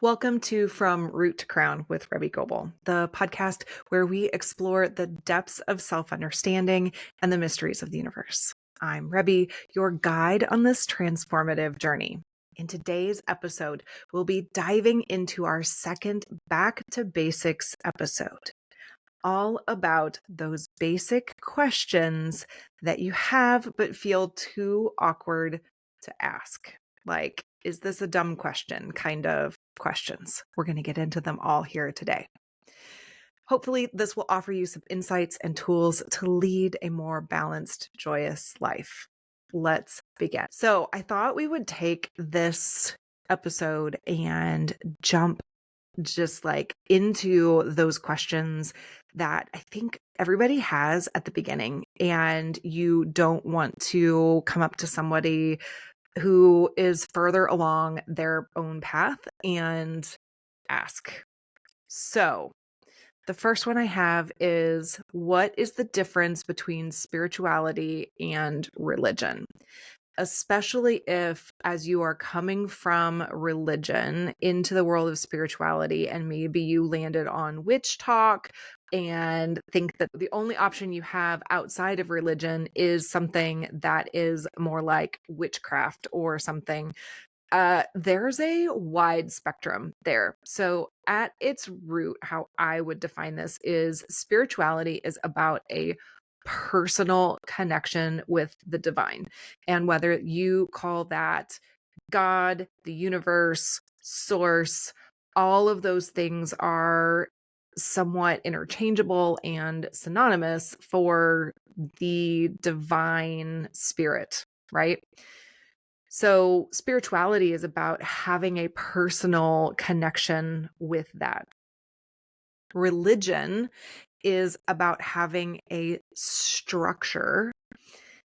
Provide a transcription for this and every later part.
Welcome to From Root to Crown with Rebbe Goebel, the podcast where we explore the depths of self-understanding and the mysteries of the universe. I'm Rebbe, your guide on this transformative journey. In today's episode, we'll be diving into our second Back to Basics episode, all about those basic questions that you have but feel too awkward to ask. Like, is this a dumb question kind of questions? We're going to get into them all here today. Hopefully, this will offer you some insights and tools to lead a more balanced, joyous life. Let's begin. So, I thought we would take this episode and jump just like into those questions that I think everybody has at the beginning, and you don't want to come up to somebody who is further along their own path and ask. So, the first one I have is, what is the difference between spirituality and religion? Especially if, as you are coming from religion into the world of spirituality, and maybe you landed on witch talk and think that the only option you have outside of religion is something that is more like witchcraft or something. There's a wide spectrum there. So, at its root, how I would define this is spirituality is about a personal connection with the divine. And whether you call that God, the universe, source, all of those things are somewhat interchangeable and synonymous for the divine spirit, right? So, spirituality is about having a personal connection with that. Religion is about having a structure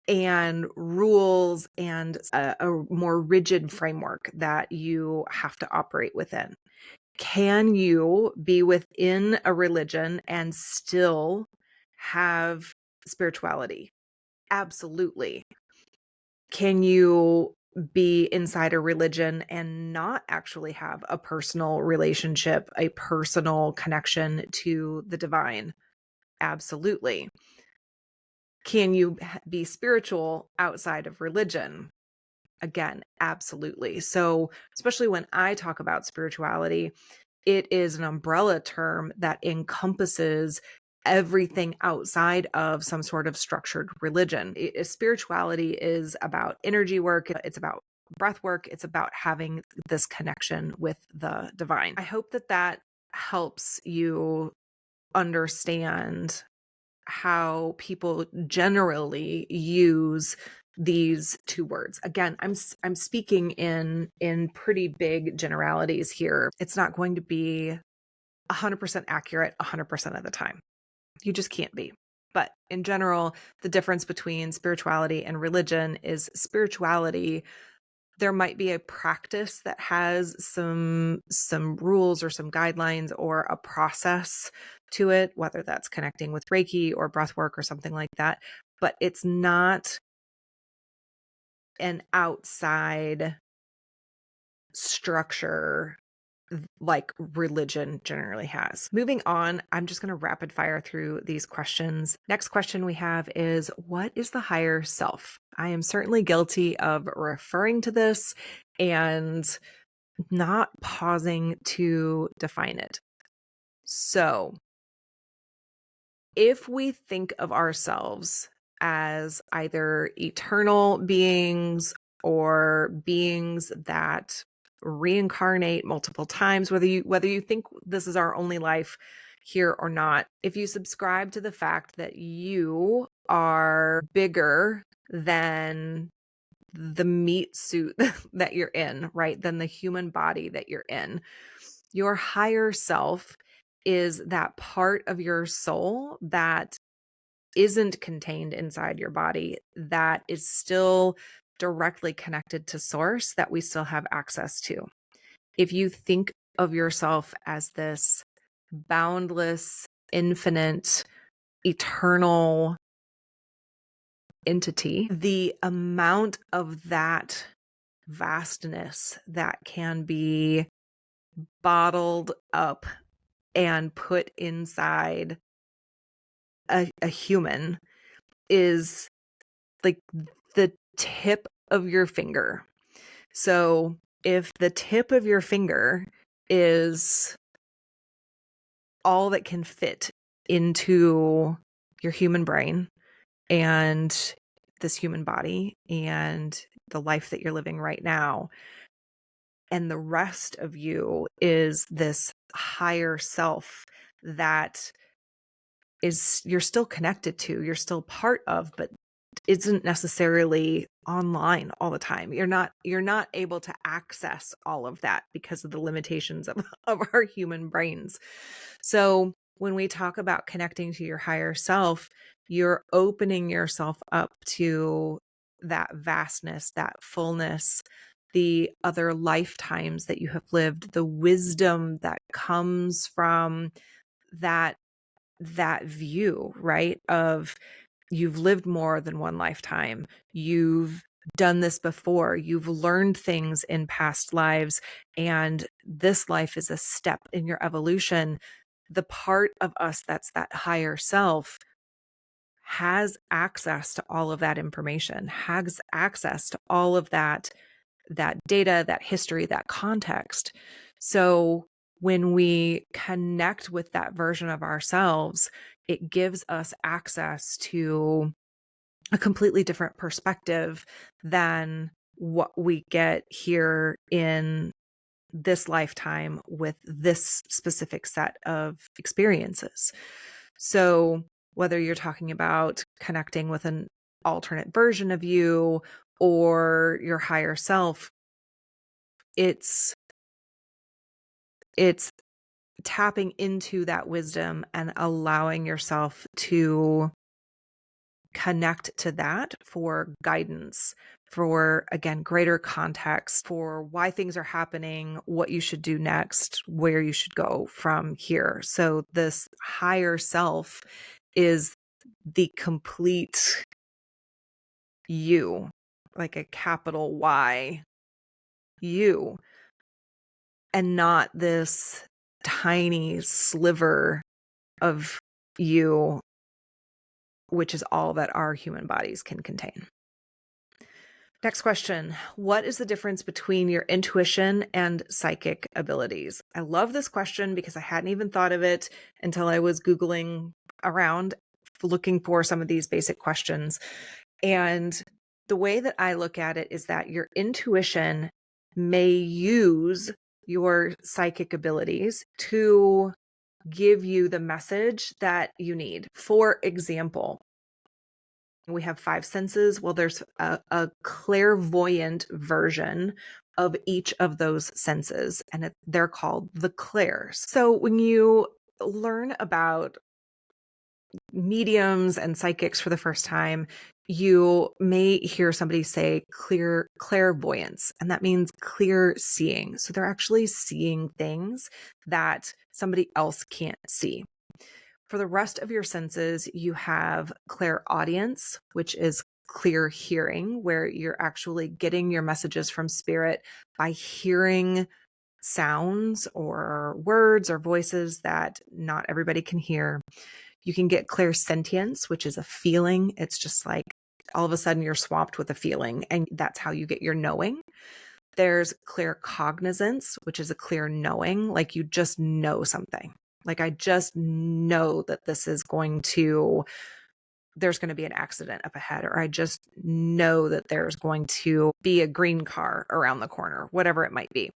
and rules and a more rigid framework that you have to operate within. Can you be within a religion and still have spirituality? Absolutely. Can you be inside a religion and not actually have a personal relationship, a personal connection to the divine? Absolutely. Can you be spiritual outside of religion? Again, absolutely. So, especially when I talk about spirituality, it is an umbrella term that encompasses everything outside of some sort of structured religion. Spirituality is about energy work, it's about breath work, it's about having this connection with the divine. I hope that that helps you understand how people generally use these two words. Again, I'm speaking in pretty big generalities here. It's not going to be 100% accurate 100% of the time. You just can't be. But in general, the difference between spirituality and religion is spirituality, there might be a practice that has some rules or some guidelines or a process to it, whether that's connecting with Reiki or breath work or something like that, but it's not an outside structure like religion generally has. Moving on, I'm just going to rapid fire through these questions. Next question we have is, what is the higher self? I am certainly guilty of referring to this and not pausing to define it. So, if we think of ourselves as either eternal beings or beings that reincarnate multiple times, whether you think this is our only life here or not, if you subscribe to the fact that you are bigger than the meat suit that you're in, right? Than the human body that you're in. Your higher self is that part of your soul that isn't contained inside your body, that is still directly connected to source, that we still have access to. If you think of yourself as this boundless, infinite, eternal entity, the amount of that vastness that can be bottled up and put inside a human is like the tip of your finger. So if the tip of your finger is all that can fit into your human brain and this human body and the life that you're living right now, and the rest of you is this higher self that is you're still connected to, you're still part of, but isn't necessarily online all the time. You're not able to access all of that because of the limitations of our human brains. So when we talk about connecting to your higher self, you're opening yourself up to that vastness, that fullness, the other lifetimes that you have lived, the wisdom that comes from that view, right? Of you've lived more than one lifetime. You've done this before. You've learned things in past lives, and this life is a step in your evolution. The part of us that's that higher self has access to all of that information, has access to all of that data, that history, that context. So when we connect with that version of ourselves, it gives us access to a completely different perspective than what we get here in this lifetime with this specific set of experiences. So whether you're talking about connecting with an alternate version of you or your higher self, it's it's tapping into that wisdom and allowing yourself to connect to that for guidance, for again, greater context for why things are happening, what you should do next, where you should go from here. So this higher self is the complete you, like a capital Y, you, and not this tiny sliver of you, which is all that our human bodies can contain. Next question. What is the difference between your intuition and psychic abilities? I love this question because I hadn't even thought of it until I was Googling around looking for some of these basic questions. And the way that I look at it is that your intuition may use your psychic abilities to give you the message that you need. For example, we have five senses. Well, there's a clairvoyant version of each of those senses, and they're called the clairs. So when you learn about mediums and psychics for the first time, you may hear somebody say clairvoyance, and that means clear seeing. So they're actually seeing things that somebody else can't see. For the rest of your senses, you have clairaudience, which is clear hearing, where you're actually getting your messages from spirit by hearing sounds or words or voices that not everybody can hear. You can get clairsentience, which is a feeling. It's just like all of a sudden you're swamped with a feeling, and that's how you get your knowing. There's claircognizance, which is a clear knowing, like you just know something. Like I just know that there's going to be an accident up ahead, or I just know that there's going to be a green car around the corner, whatever it might be.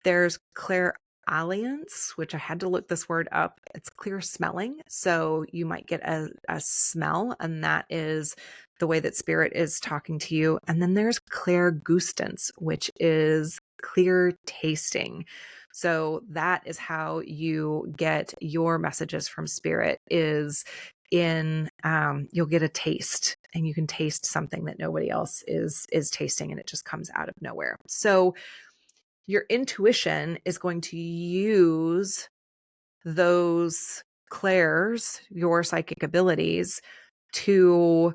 There's clairalience, which I had to look this word up. It's clear smelling. So you might get a smell, and that is the way that spirit is talking to you. And then there's clairgustance, which is clear tasting. So that is how you get your messages from spirit, is in you'll get a taste, and you can taste something that nobody else is tasting, and it just comes out of nowhere. So your intuition is going to use those clairs, your psychic abilities, to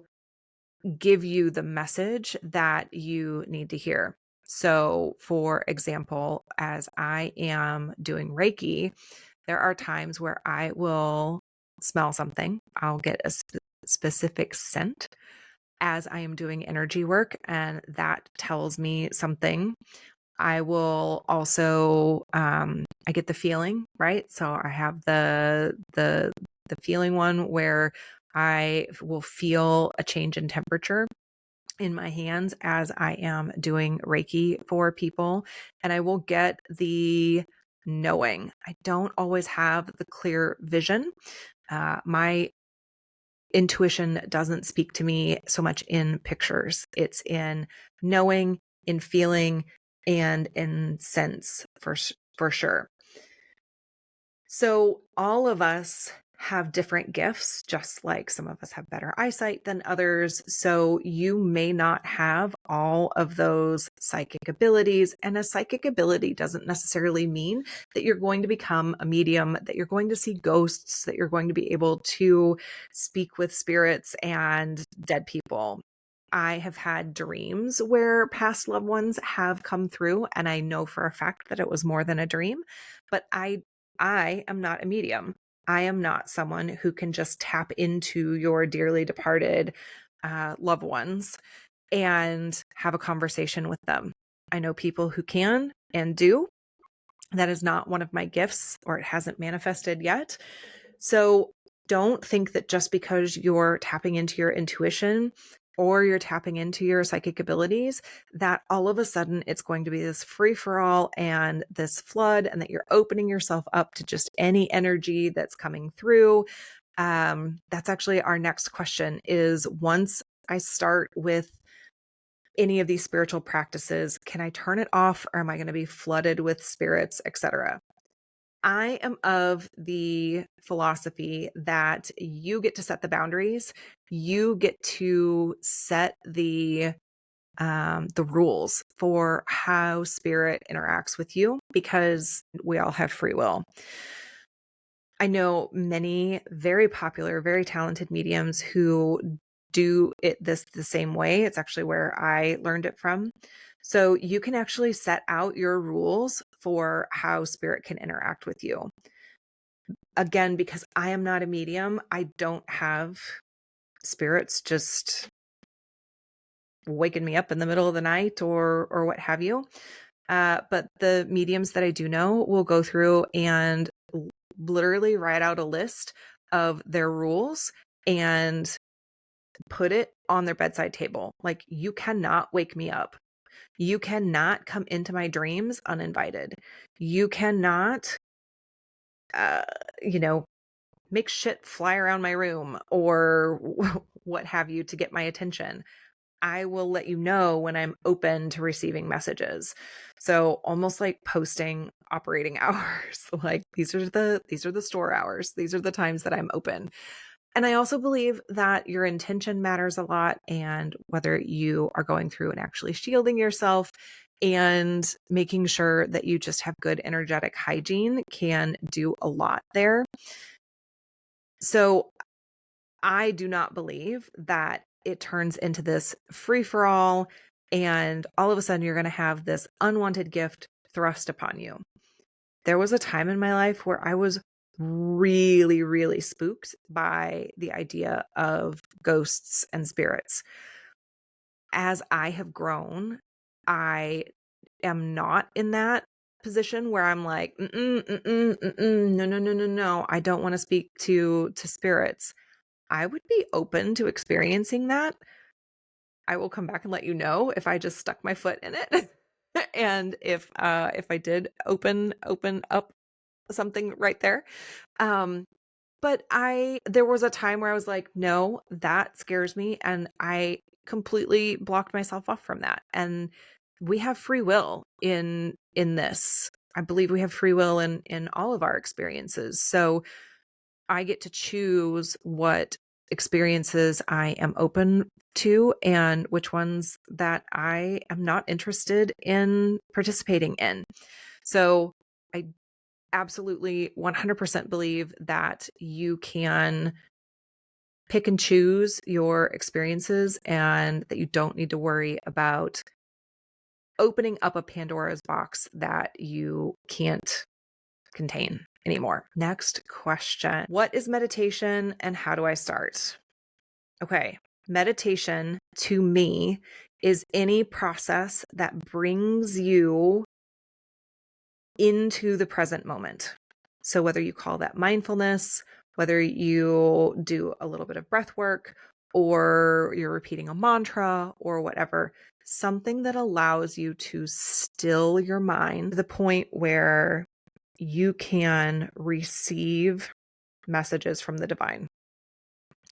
give you the message that you need to hear. So, for example, as I am doing Reiki, there are times where I will smell something. I'll get a specific scent as I am doing energy work, and that tells me something. I will also I get the feeling, right? So I have the feeling one where I will feel a change in temperature in my hands as I am doing Reiki for people, and I will get the knowing. I don't always have the clear vision. My intuition doesn't speak to me so much in pictures. It's in knowing, in feeling, and in sense for sure. So all of us have different gifts, just like some of us have better eyesight than others. So you may not have all of those psychic abilities. And a psychic ability doesn't necessarily mean that you're going to become a medium, that you're going to see ghosts, that you're going to be able to speak with spirits and dead people. I have had dreams where past loved ones have come through, and I know for a fact that it was more than a dream, but I am not a medium. I am not someone who can just tap into your dearly departed loved ones and have a conversation with them. I know people who can and do. That is not one of my gifts, or it hasn't manifested yet. So don't think that just because you're tapping into your intuition or you're tapping into your psychic abilities, that all of a sudden it's going to be this free for all and this flood, and that you're opening yourself up to just any energy that's coming through. That's actually our next question is, once I start with any of these spiritual practices, can I turn it off, or am I going to be flooded with spirits, etc.? I am of the philosophy that you get to set the boundaries. You get to set the rules for how spirit interacts with you, because we all have free will. I know many very popular, very talented mediums who do it the same way. It's actually where I learned it from. So you can actually set out your rules for how spirit can interact with you. Again, because I am not a medium, I don't have spirits just waking me up in the middle of the night or what have you. But the mediums that I do know will go through and literally write out a list of their rules and put it on their bedside table. Like, you cannot wake me up. You cannot come into my dreams uninvited. You cannot, uh, you know, make shit fly around my room or what have you to get my attention. I will let you know when I'm open to receiving messages. So almost like posting operating hours, like these are the store hours. These are the times that I'm open. And I also believe that your intention matters a lot, and whether you are going through and actually shielding yourself and making sure that you just have good energetic hygiene can do a lot there. So I do not believe that it turns into this free for all and all of a sudden you're going to have this unwanted gift thrust upon you. There was a time in my life where I was really, really spooked by the idea of ghosts and spirits. As I have grown, I am not in that position where I'm like, no, no, no, no, no. I don't want to speak to spirits. I would be open to experiencing that. I will come back and let you know if I just stuck my foot in it. And if I did open up something right there. Um but there was a time where I was like, no, that scares me, and I completely blocked myself off from that. And we have free will in this. I believe we have free will in all of our experiences. So I get to choose what experiences I am open to and which ones that I am not interested in participating in. So I absolutely 100% believe that you can pick and choose your experiences, and that you don't need to worry about opening up a Pandora's box that you can't contain anymore. Next question. What is meditation and how do I start? Okay. Meditation to me is any process that brings you into the present moment. So whether you call that mindfulness, whether you do a little bit of breath work, or you're repeating a mantra or whatever, something that allows you to still your mind to the point where you can receive messages from the divine.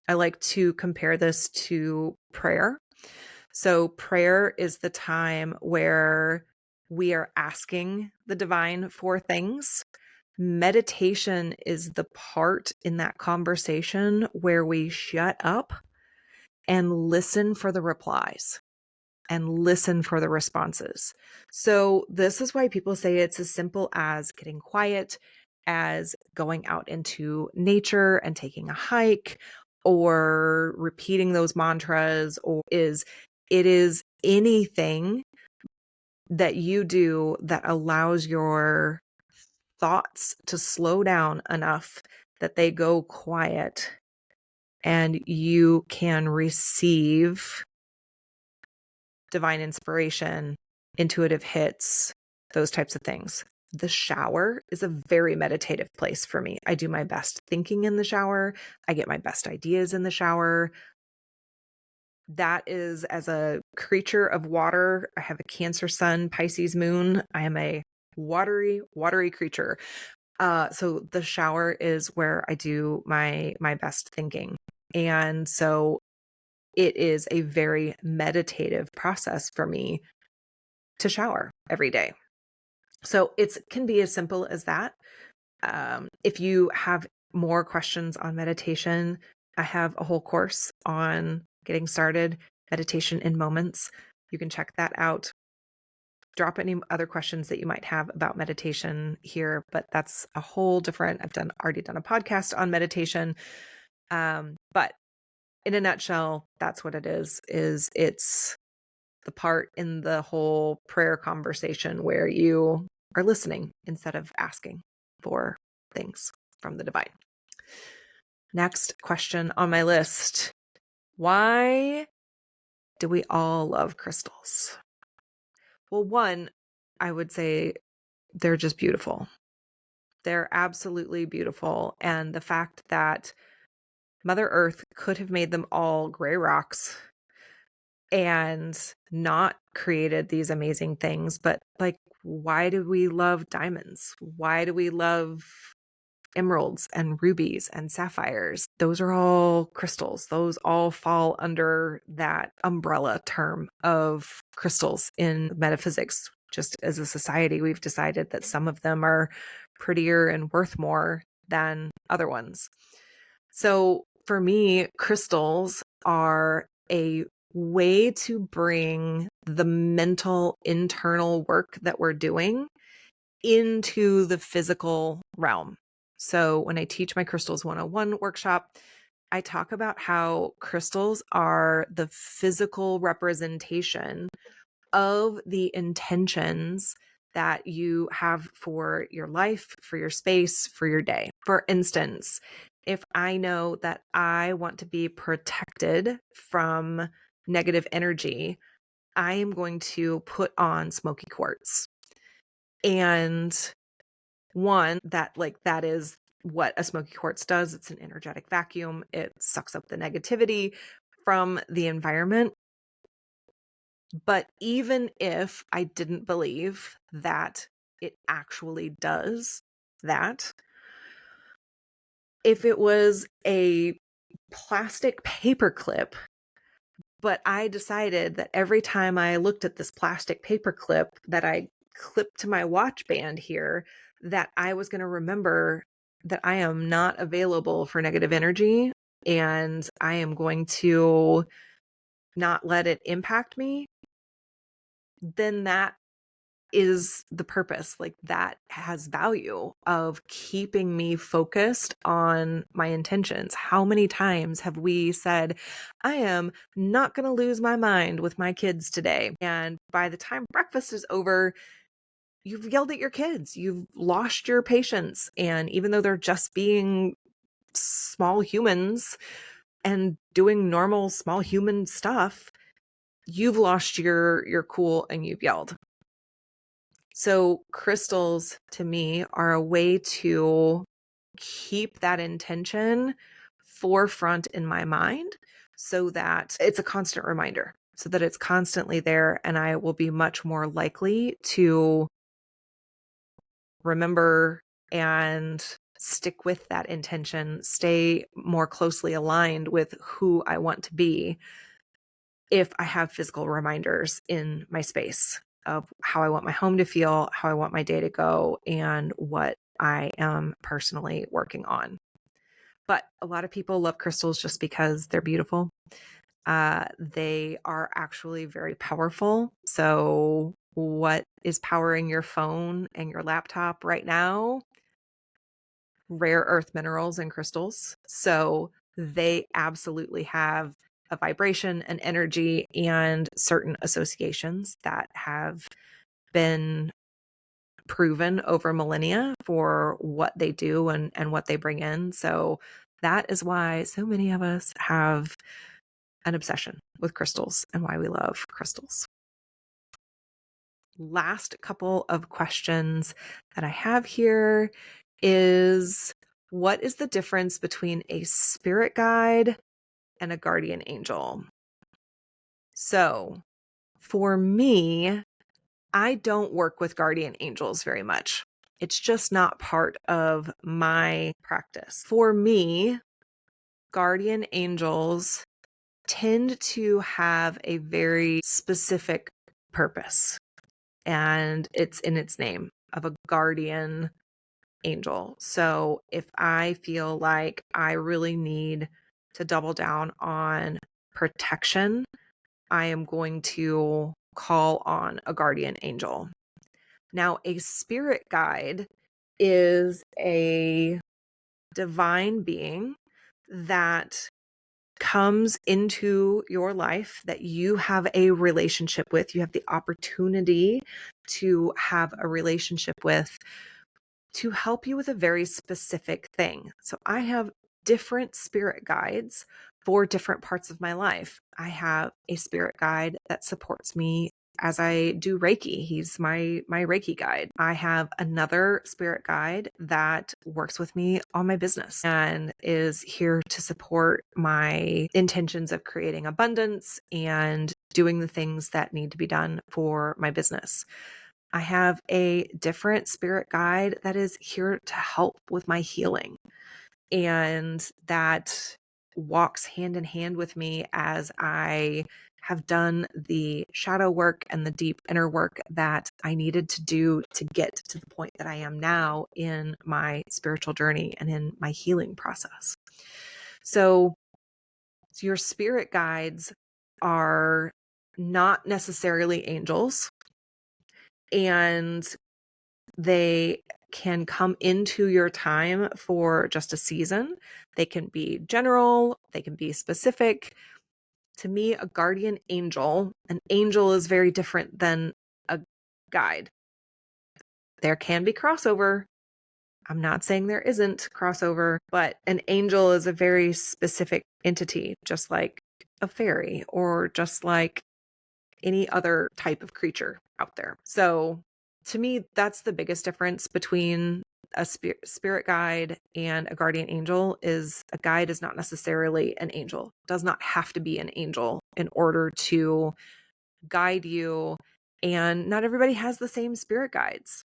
I like to compare this to prayer. So prayer is the time where we are asking the divine for things. Meditation is the part in that conversation where we shut up and listen for the replies and listen for the responses. So this is why people say it's as simple as getting quiet, as going out into nature and taking a hike, or repeating those mantras, or it is anything that you do that allows your thoughts to slow down enough that they go quiet and you can receive divine inspiration, intuitive hits, those types of things. The shower is a very meditative place for me. I do my best thinking in the shower. I get my best ideas in the shower. That is, as a creature of water, I have a Cancer sun, Pisces moon. I am a watery creature. So the shower is where I do my best thinking. And so it is a very meditative process for me to shower every day. So it can be as simple as that. If you have more questions on meditation, I have a whole course on getting started, meditation in moments. You can check that out. Drop any other questions that you might have about meditation here, but that's a whole different, already done a podcast on meditation. But in a nutshell, that's what it is it's the part in the whole prayer conversation where you are listening instead of asking for things from the divine. Next question on my list. Why do we all love crystals? Well, one, I would say they're just beautiful. They're absolutely beautiful. And the fact that Mother Earth could have made them all gray rocks and not created these amazing things, but like, why do we love diamonds? Why do we love emeralds and rubies and sapphires? Those are all crystals. Those all fall under that umbrella term of crystals in metaphysics. Just as a society, we've decided that some of them are prettier and worth more than other ones. So for me, crystals are a way to bring the mental internal work that we're doing into the physical realm. So when I teach my Crystals 101 workshop, I talk about how crystals are the physical representation of the intentions that you have for your life, for your space, for your day. For instance, if I know that I want to be protected from negative energy, I am going to put on smoky quartz. And one, that is what a smoky quartz does. It's an energetic vacuum. It sucks up the negativity from the environment. But even if I didn't believe that it actually does that, if it was a plastic paperclip, but I decided that every time I looked at this plastic paperclip that I clipped to my watch band here, that I was going to remember that I am not available for negative energy and I am going to not let it impact me, then that is the purpose. Like that has value of keeping me focused on my intentions. How many times have we said, I am not going to lose my mind with my kids today? And by the time breakfast is over, you've yelled at your kids, you've lost your patience. And even though they're just being small humans and doing normal small human stuff, you've lost your cool and you've yelled. So crystals to me are a way to keep that intention forefront in my mind so that it's a constant reminder, so that it's constantly there, and I will be much more likely to remember and stick with that intention, stay more closely aligned with who I want to be if I have physical reminders in my space of how I want my home to feel, how I want my day to go, and what I am personally working on. But a lot of people love crystals just because they're beautiful. They are actually very powerful. So, what is powering your phone and your laptop right now? Rare earth minerals and crystals. So, they absolutely have a vibration, an energy, and certain associations that have been proven over millennia for what they do and what they bring in. So that is why so many of us have an obsession with crystals and why we love crystals. Last couple of questions that I have here is, what is the difference between a spirit guide and a guardian angel? So for me, I don't work with guardian angels very much. It's just not part of my practice. For me, guardian angels tend to have a very specific purpose, and it's in its name of a guardian angel. So if I feel like I really need to double down on protection, I am going to call on a guardian angel. Now, a spirit guide is a divine being that comes into your life that you have a relationship with. You have the opportunity to have a relationship with to help you with a very specific thing. So I have different spirit guides for different parts of my life. I have a spirit guide that supports me as I do Reiki. He's my Reiki guide. I have another spirit guide that works with me on my business and is here to support my intentions of creating abundance and doing the things that need to be done for my business. I have a different spirit guide that is here to help with my healing, and that walks hand in hand with me as I have done the shadow work and the deep inner work that I needed to do to get to the point that I am now in my spiritual journey and in my healing process. So your spirit guides are not necessarily angels, and they can come into your time for just a season. They can be general, they can be specific. To me, a guardian angel, an angel is very different than a guide. There can be crossover. I'm not saying there isn't crossover, but an angel is a very specific entity, just like a fairy or just like any other type of creature out there. So to me, that's the biggest difference between a spirit guide and a guardian angel. Is a guide is not necessarily an angel, does not have to be an angel in order to guide you. And not everybody has the same spirit guides.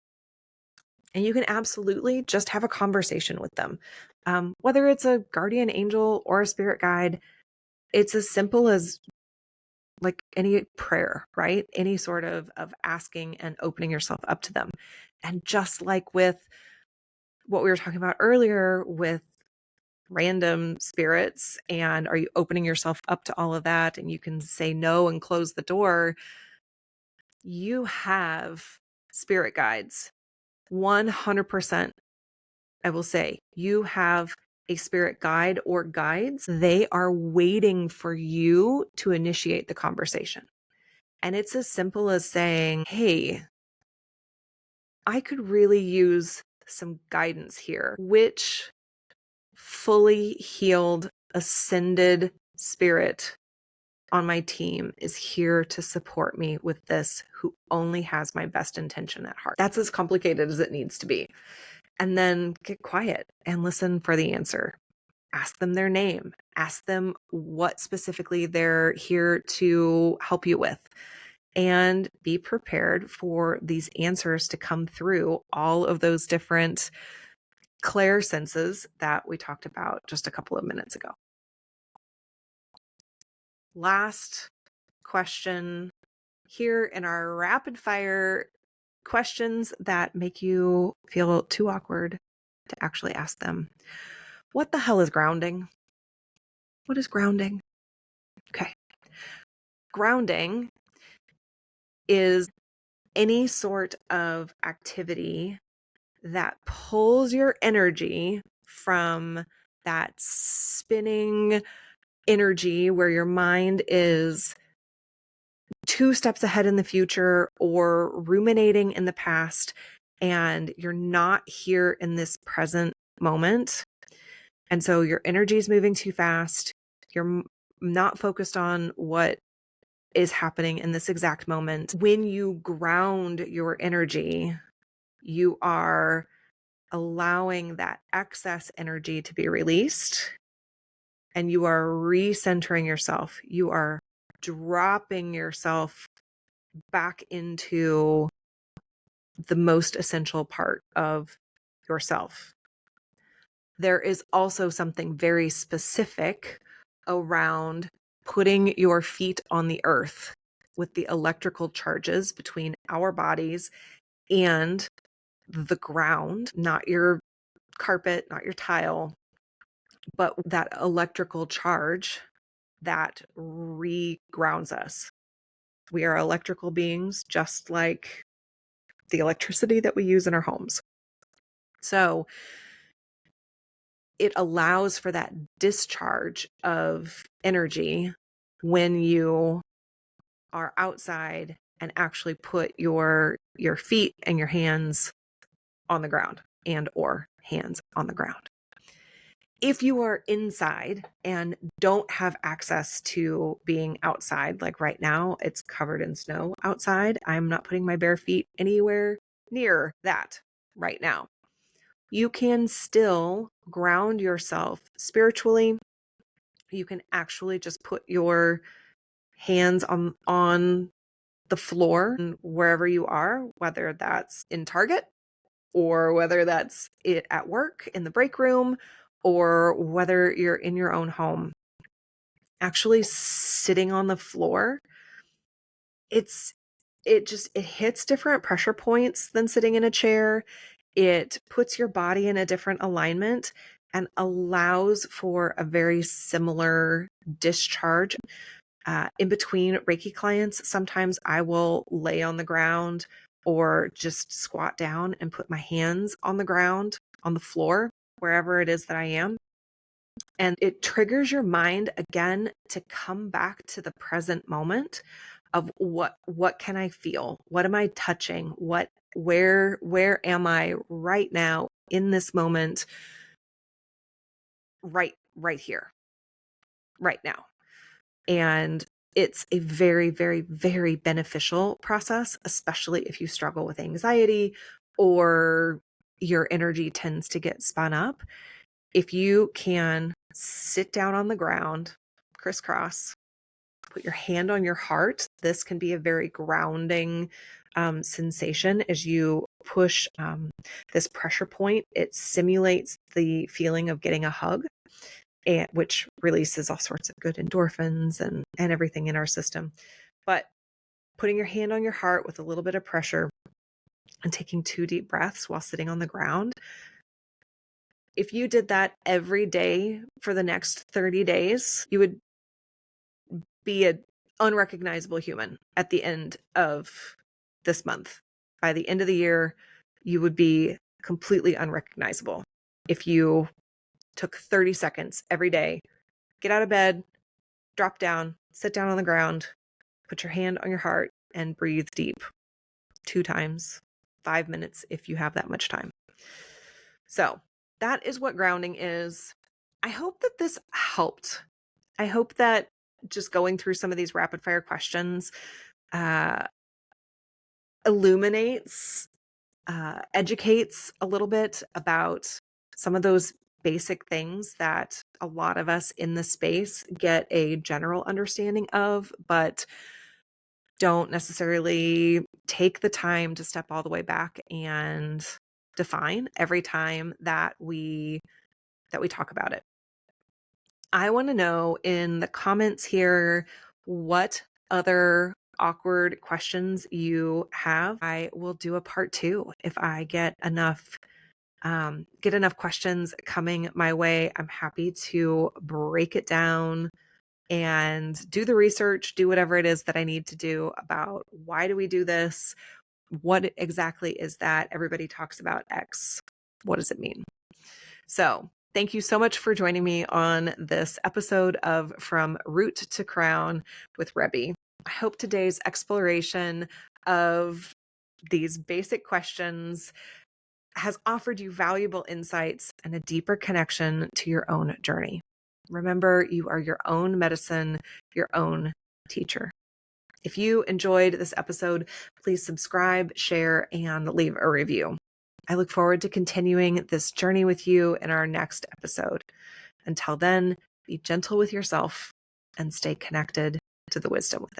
And you can absolutely just have a conversation with them. Whether it's a guardian angel or a spirit guide, it's as simple as like any prayer, right? Any sort of asking and opening yourself up to them. And just like with what we were talking about earlier with random spirits, and are you opening yourself up to all of that, and you can say no and close the door, you have spirit guides. 100%, I will say, you have a spirit guide or guides. They are waiting for you to initiate the conversation. And it's as simple as saying, hey, I could really use some guidance here. Which fully healed, ascended spirit on my team is here to support me with this, who only has my best intention at heart? That's as complicated as it needs to be. And then get quiet and listen for the answer. Ask them their name. Ask them what specifically they're here to help you with. And be prepared for these answers to come through all of those different clair senses that we talked about just a couple of minutes ago. Last question here in our rapid fire questions that make you feel too awkward to actually ask them. What the hell is grounding? What is grounding? Okay. Grounding is any sort of activity that pulls your energy from that spinning energy where your mind is 2 steps ahead in the future or ruminating in the past, and you're not here in this present moment. And so your energy is moving too fast. You're not focused on what is happening in this exact moment. When you ground your energy, you are allowing that excess energy to be released, and you are recentering yourself. You are dropping yourself back into the most essential part of yourself. There is also something very specific around putting your feet on the earth with the electrical charges between our bodies and the ground, not your carpet, not your tile, but that electrical charge that regrounds us. We are electrical beings, just like the electricity that we use in our homes. So it allows for that discharge of energy when you are outside and actually put your feet and your hands on the ground and or hands on the ground. If you are inside and don't have access to being outside, like right now, it's covered in snow outside. I'm not putting my bare feet anywhere near that right now. You can still ground yourself spiritually. You can actually just put your hands on the floor wherever you are, whether that's in Target or whether that's it at work in the break room or whether you're in your own home. Actually sitting on the floor, it hits different pressure points than sitting in a chair. It puts your body in a different alignment and allows for a very similar discharge. In between Reiki clients, sometimes I will lay on the ground or just squat down and put my hands on the ground, on the floor, wherever it is that I am. And it triggers your mind again to come back to the present moment of what can I feel? What am I touching? Where am I right now in this moment? Right here, right now. And it's a very, very, very beneficial process, especially if you struggle with anxiety or your energy tends to get spun up. If you can sit down on the ground, crisscross, put your hand on your heart, this can be a very grounding sensation as you push this pressure point. It simulates the feeling of getting a hug, which releases all sorts of good endorphins and everything in our system. But putting your hand on your heart with a little bit of pressure and taking 2 deep breaths while sitting on the ground. If you did that every day for the next 30 days, you would be an unrecognizable human at the end of this month. by the end of the year, you would be completely unrecognizable if you took 30 seconds every day, get out of bed, drop down, sit down on the ground, put your hand on your heart, and breathe deep 2 times, 5 minutes if you have that much time. So that is what grounding is. I hope that this helped. I hope that just going through some of these rapid fire questions illuminates, educates a little bit about some of those basic things that a lot of us in the space get a general understanding of, but don't necessarily take the time to step all the way back and define every time that we talk about it. I want to know in the comments here what other awkward questions you have. I will do a part 2 if I get enough questions coming my way. I'm happy to break it down and do the research, do whatever it is that I need to do about why do we do this? What exactly is that? Everybody talks about X. What does it mean? So thank you so much for joining me on this episode of From Root to Crown with Rebby. I hope today's exploration of these basic questions has offered you valuable insights and a deeper connection to your own journey. Remember, you are your own medicine, your own teacher. If you enjoyed this episode, please subscribe, share, and leave a review. I look forward to continuing this journey with you in our next episode. Until then, be gentle with yourself and stay connected to the wisdom within.